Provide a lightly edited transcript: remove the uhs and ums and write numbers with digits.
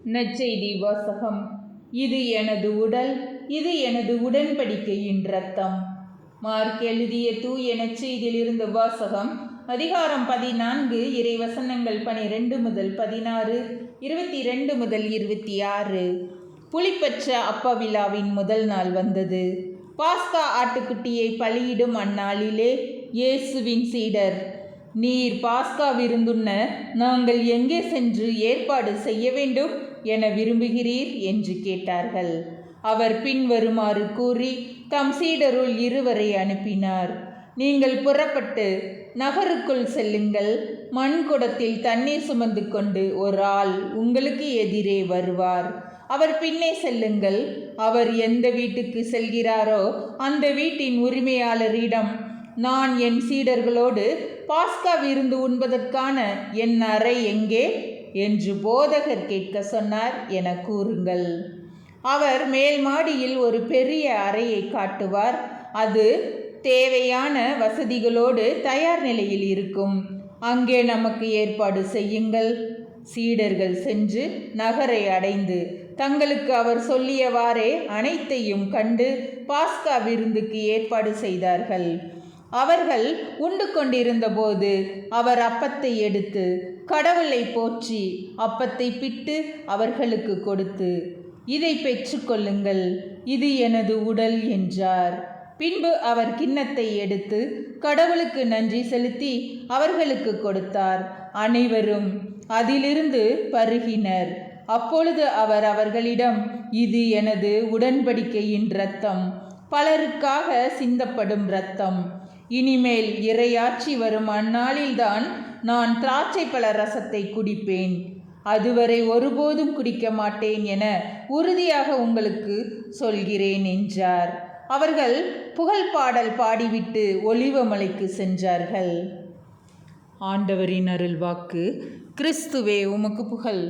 நற்செய்தி வாசகம். இது எனது உடல், இது எனது உடன்படிக்கையின் இரத்தம். மார்க் எழுதிய தூய நற்செய்தியிலிருந்து வாசகம். அதிகாரம் 14, இறைவசனங்கள் 12 முதல் 16, 22 முதல் 26. புளிப்பற்ற அப்ப விழாவின் முதல் நாள் வந்தது. பாஸ்கா ஆட்டுக்குட்டியை பலியிடும் அந்நாளிலே இயேசுவின் சீடர், நீர் பாஸ்கா விருந்துண்ண நாங்கள் எங்கே சென்று ஏற்பாடு செய்ய வேண்டும் என விரும்புகிறீர் என்று கேட்டார்கள். அவர் பின்வருமாறு கூறி தம் சீடருள் 2 அனுப்பினார். நீங்கள் புறப்பட்டு நகருக்குள் செல்லுங்கள். மண்குடத்தில் தண்ணீர் சுமந்து கொண்டு ஒரு ஆள் உங்களுக்கு எதிரே வருவார். அவர் பின்னே செல்லுங்கள். அவர் எந்த வீட்டுக்கு செல்கிறாரோ அந்த வீட்டின் உரிமையாளரிடம், நான் என் சீடர்களோடு பாஸ்கா விருந்து உண்பதற்கான என் அறை எங்கே என்று போதகர் கேட்க சொன்னார் என கூறுங்கள். அவர் மேல் மாடியில் ஒரு பெரிய அறையை காட்டுவார். அது தேவையான வசதிகளோடு தயார் நிலையில் இருக்கும். அங்கே நமக்கு ஏற்பாடு செய்யுங்கள். சீடர்கள் சென்று நகரை அடைந்து தங்களுக்கு அவர் சொல்லியவாறே அனைத்தையும் கண்டு பாஸ்கா விருந்துக்கு ஏற்பாடு செய்தார்கள். அவர்கள் உண்டு கொண்டிருந்த போது அவர் அப்பத்தை எடுத்து கடவுளை போற்றி அப்பத்தை பிட்டு அவர்களுக்கு கொடுத்து, இதை பெற்றுக்கொள்ளுங்கள், இது எனது உடல் என்றார். பின்பு அவர் கிண்ணத்தை எடுத்து கடவுளுக்கு நன்றி செலுத்தி அவர்களுக்கு கொடுத்தார். அனைவரும் அதிலிருந்து பருகினர். அப்பொழுது அவர் அவர்களிடம், இது எனது உடன்படிக்கையின் இரத்தம், பலருக்காக சிந்தப்படும் இரத்தம். இனிமேல் இறையாட்சி வரும் அந்நாளில்தான் நான் திராட்சை பழ ரசத்தை குடிப்பேன். அதுவரை ஒருபோதும் குடிக்க மாட்டேன் என உறுதியாக உங்களுக்கு சொல்கிறேன் என்றார். அவர்கள் புகழ் பாடல் பாடிவிட்டு ஒலிவமலைக்கு சென்றார்கள். ஆண்டவரின் அருள்வாக்கு. கிறிஸ்துவே உமக்கு புகழ்.